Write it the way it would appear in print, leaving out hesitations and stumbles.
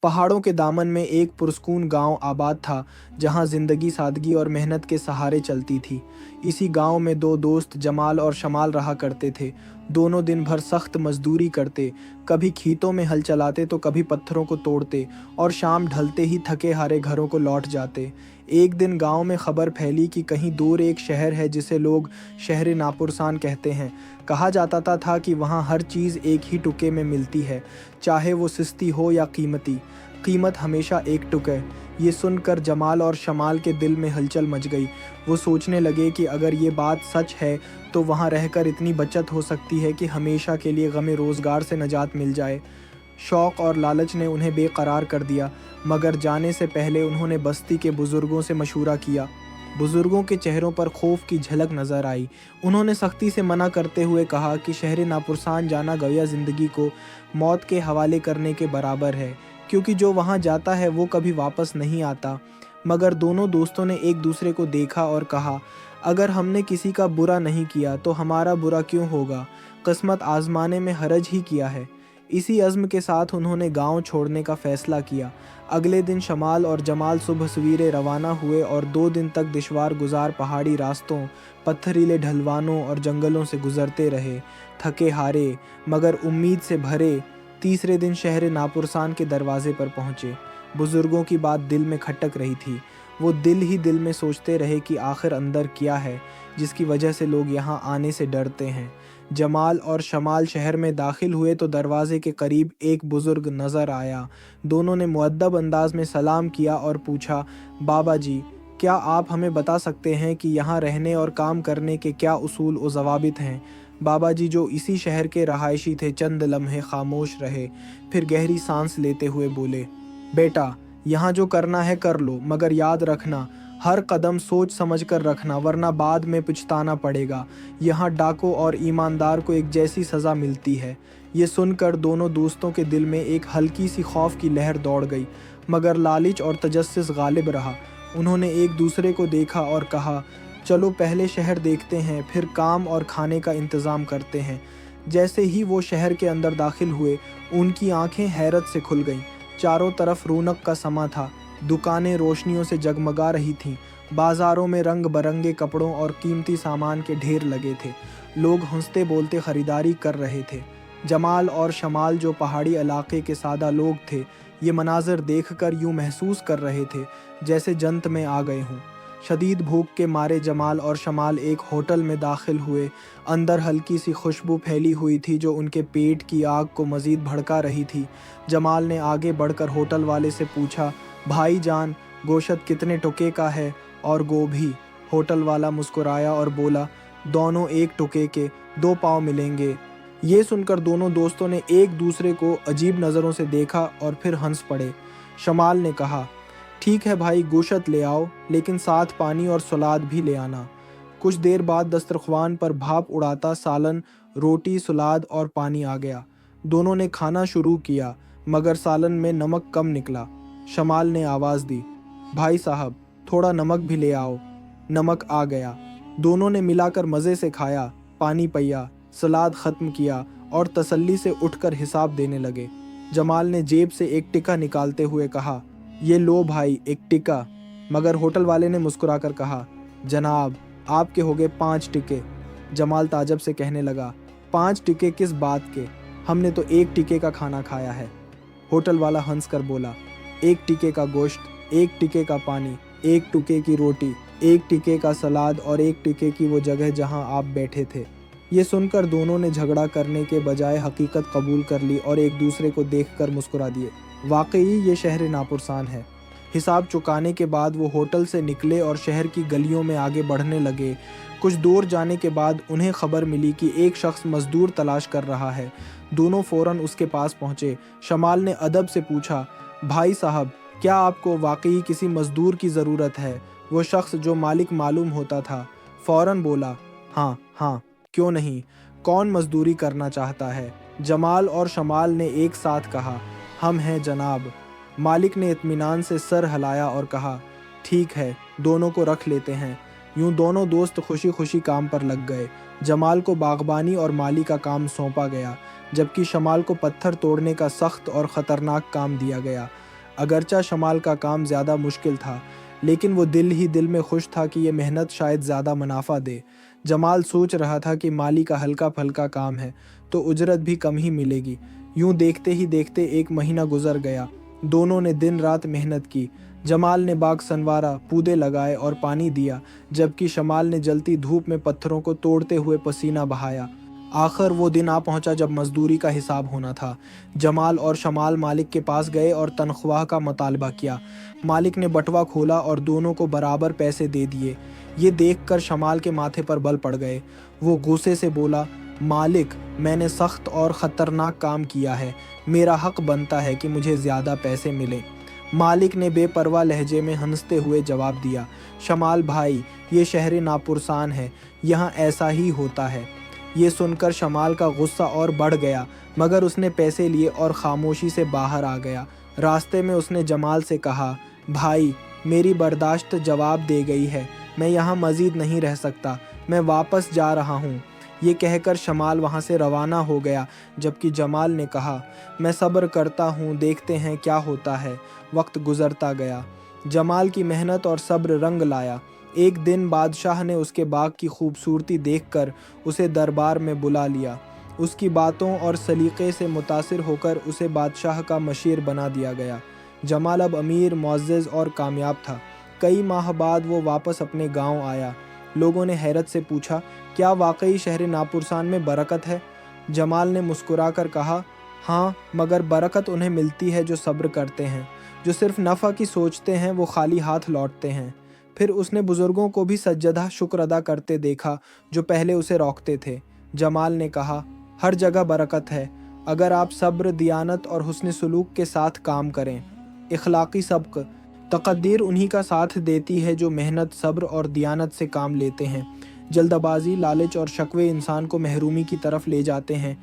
पहाड़ों के दामन में एक पुरस्कून गांव आबाद था, जहां जिंदगी सादगी और मेहनत के सहारे चलती थी। इसी गांव में दो दोस्त जमाल और शमाल रहा करते थे। दोनों दिन भर सख्त मजदूरी करते, कभी खेतों में हल चलाते तो कभी पत्थरों को तोड़ते, और शाम ढलते ही थके हारे घरों को लौट जाते। एक दिन गांव में खबर फैली कि कहीं दूर एक शहर है जिसे लोग शहर नापुरसान कहते हैं। कहा जाता था कि वहाँ हर चीज़ एक ही टुके में मिलती है, चाहे वो सस्ती हो या कीमती। कीमत हमेशा एक टुके। ये सुनकर जमाल और शमाल के दिल में हलचल मच गई। वो सोचने लगे कि अगर ये बात सच है तो वहाँ रहकर इतनी बचत हो सकती है कि हमेशा के लिए गमे रोज़गार से निजात मिल जाए। शौक़ और लालच ने उन्हें बेकरार कर दिया, मगर जाने से पहले उन्होंने बस्ती के बुज़ुर्गों से मशूरा किया। बुज़ुर्गों के चेहरों पर खौफ की झलक नज़र आई। उन्होंने सख्ती से मना करते हुए कहा कि शहर नापुरसान जाना गया ज़िंदगी को मौत के हवाले करने के बराबर है, क्योंकि जो वहाँ जाता है वो कभी वापस नहीं आता। मगर दोनों दोस्तों ने एक दूसरे को देखा और कहा, अगर हमने किसी का बुरा नहीं किया तो हमारा बुरा क्यों होगा? किस्मत आजमाने में हरज ही किया है। इसी अज़्म के साथ उन्होंने गांव छोड़ने का फ़ैसला किया। अगले दिन शमाल और जमाल सुबह सवेरे रवाना हुए और 2 दिन तक दुश्वार गुजार पहाड़ी रास्तों, पत्थरीले ढलवानों और जंगलों से गुजरते रहे, थके हारे मगर उम्मीद से भरे। तीसरे दिन शहर नापुरसान के दरवाजे पर पहुँचे। बुज़ुर्गों की बात दिल में खटक रही थी। वो दिल ही दिल में सोचते रहे कि आखिर अंदर क्या है जिसकी वजह से लोग यहाँ आने से डरते हैं। जमाल और शमाल शहर में दाखिल हुए तो दरवाजे के करीब एक बुज़ुर्ग नज़र आया। दोनों ने मुअद्दब अंदाज में सलाम किया और पूछा, बाबा जी, क्या आप हमें बता सकते हैं कि यहाँ रहने और काम करने के क्या उसूल और ज़वाबित हैं? बाबा जी, जो इसी शहर के रहायशी थे, चंद लम्हे खामोश रहे, फिर गहरी सांस लेते हुए बोले, बेटा, यहाँ जो करना है कर लो, मगर याद रखना, हर कदम सोच समझ कर रखना, वरना बाद में पछताना पड़ेगा। यहाँ डाकू और ईमानदार को एक जैसी सज़ा मिलती है। ये सुनकर दोनों दोस्तों के दिल में एक हल्की सी खौफ की लहर दौड़ गई, मगर लालच और तजस्सुस गालिब रहा। उन्होंने एक दूसरे को देखा और कहा, चलो पहले शहर देखते हैं, फिर काम और खाने का इंतज़ाम करते हैं। जैसे ही वो शहर के अंदर दाखिल हुए, उनकी आंखें हैरत से खुल गईं। चारों तरफ रौनक का समा था। दुकानें रोशनियों से जगमगा रही थीं। बाज़ारों में रंग बरंगे कपड़ों और कीमती सामान के ढेर लगे थे। लोग हंसते बोलते ख़रीदारी कर रहे थे। जमाल और शमाल, जो पहाड़ी इलाके के सादा लोग थे, ये मनाज़र देखकर यूँ महसूस कर रहे थे जैसे जन्नत में आ गए हों। शदीद भूख के मारे जमाल और शमाल एक होटल में दाखिल हुए। अंदर हल्की सी खुशबू फैली हुई थी जो उनके पेट की आग को मज़ीद भड़का रही थी। जमाल ने आगे बढ़कर होटल वाले से पूछा, भाई जान, गोश्त कितने टुके का है और गोभी? होटल वाला मुस्कुराया और बोला, दोनों एक टुके के, 2 पाव मिलेंगे। ये सुनकर दोनों दोस्तों ने एक दूसरे को अजीब नज़रों से देखा और फिर हंस पड़े। शमाल ने कहा, ठीक है भाई, गोश्त ले आओ, लेकिन साथ पानी और सलाद भी ले आना। कुछ देर बाद दस्तरख्वान पर भाप उड़ाता सालन, रोटी, सलाद और पानी आ गया। दोनों ने खाना शुरू किया, मगर सालन में नमक कम निकला। शमाल ने आवाज़ दी, भाई साहब, थोड़ा नमक भी ले आओ। नमक आ गया। दोनों ने मिलाकर मज़े से खाया, पानी पिया, सलाद ख़त्म किया और तसल्ली से उठकर हिसाब देने लगे। जमाल ने जेब से एक टिक्का निकालते हुए कहा, ये लो भाई, एक टिक्का। मगर होटल वाले ने मुस्कुराकर कहा, जनाब, आपके हो गए 5 टिक्के। जमाल ताज्जुब से कहने लगा, 5 टिक्के किस बात के? हमने तो 1 टिक्के का खाना खाया है। होटल वाला हंस कर बोला, 1 टिक्के का गोश्त, 1 टिक्के का पानी, 1 टुके की रोटी, 1 टिक्के का सलाद और 1 टिक्के की वो जगह जहां आप बैठे थे। ये सुनकर दोनों ने झगड़ा करने के बजाय हकीकत कबूल कर ली और एक दूसरे को देखकर मुस्कुरा दिए। वाकई ये शहर नापुरसान है। हिसाब चुकाने के बाद वो होटल से निकले और शहर की गलियों में आगे बढ़ने लगे। कुछ दूर जाने के बाद उन्हें खबर मिली कि एक शख्स मजदूर तलाश कर रहा है। दोनों फ़ौरन उसके पास पहुँचे। शमाल ने अदब से पूछा, भाई साहब, क्या आपको वाकई किसी मजदूर की ज़रूरत है? वो शख्स, जो मालिक मालूम होता था, फ़ौरन बोला, हाँ हाँ, क्यों नहीं, कौन मजदूरी करना चाहता है? जमाल और शमाल ने एक साथ कहा, हम हैं जनाब। मालिक ने इत्मीनान से सर हिलाया और कहा, ठीक है, दोनों को रख लेते हैं। यूं दोनों दोस्त खुशी खुशी काम पर लग गए। जमाल को बागबानी और माली का काम सौंपा गया, जबकि शमाल को पत्थर तोड़ने का सख्त और ख़तरनाक काम दिया गया। अगरचा शमाल का काम ज़्यादा मुश्किल था, लेकिन वो दिल ही दिल में खुश था कि ये मेहनत शायद ज़्यादा मुनाफा दे। जमाल सोच रहा था कि माली का हल्का फल्का काम है तो उजरत भी कम ही मिलेगी। यूं देखते ही देखते 1 महीना गुजर गया। दोनों ने दिन रात मेहनत की। जमाल ने बाग संवारा, पौधे लगाए और पानी दिया, जबकि शमाल ने जलती धूप में पत्थरों को तोड़ते हुए पसीना बहाया। आखिर वो दिन आ पहुंचा जब मजदूरी का हिसाब होना था। जमाल और शमाल मालिक के पास गए और तनख्वाह का मुतालबा किया। मालिक ने बटवा खोला और दोनों को बराबर पैसे दे दिए। ये देखकर शमाल के माथे पर बल पड़ गए। वो गुस्से से बोला, मालिक, मैंने सख्त और ख़तरनाक काम किया है, मेरा हक बनता है कि मुझे ज़्यादा पैसे मिले। मालिक ने बेपरवाह लहजे में हंसते हुए जवाब दिया, शमाल भाई, ये शहर नापुरसान है, यहाँ ऐसा ही होता है। ये सुनकर शमाल का गुस्सा और बढ़ गया, मगर उसने पैसे लिए और खामोशी से बाहर आ गया। रास्ते में उसने जमाल से कहा, भाई, मेरी बर्दाश्त जवाब दे गई है, मैं यहाँ मज़ीद नहीं रह सकता, मैं वापस जा रहा हूँ। ये कहकर शमाल वहाँ से रवाना हो गया, जबकि जमाल ने कहा, मैं सब्र करता हूँ, देखते हैं क्या होता है। वक्त गुजरता गया। जमाल की मेहनत और सब्र रंग लाया। एक दिन बादशाह ने उसके बाग की खूबसूरती देखकर उसे दरबार में बुला लिया। उसकी बातों और सलीक़े से मुतासिर होकर उसे बादशाह का मशीर बना दिया गया। जमाल अब अमीर, मुअज़्ज़ज़ और कामयाब था। कई माह बाद वो वापस अपने गांव आया। लोगों ने हैरत से पूछा, क्या वाकई शहर नापुरसान में बरकत है? जमाल ने मुस्कुराकर कहा, हाँ, मगर बरकत उन्हें मिलती है जो सब्र करते हैं। जो सिर्फ नफ़ा की सोचते हैं वो खाली हाथ लौटते हैं। फिर उसने बुज़ुर्गों को भी सज्जदा शुक्र अदा करते देखा जो पहले उसे रोकते थे। जमाल ने कहा, हर जगह बरकत है अगर आप सब्र, दियानत और हुस्न सलूक के साथ काम करें। इखलाक़ी सबक, तक़दीर उन्हीं का साथ देती है जो मेहनत, सब्र और दियानत से काम लेते हैं। जल्दबाजी, लालच और शकवे इंसान को महरूमी की तरफ ले जाते हैं।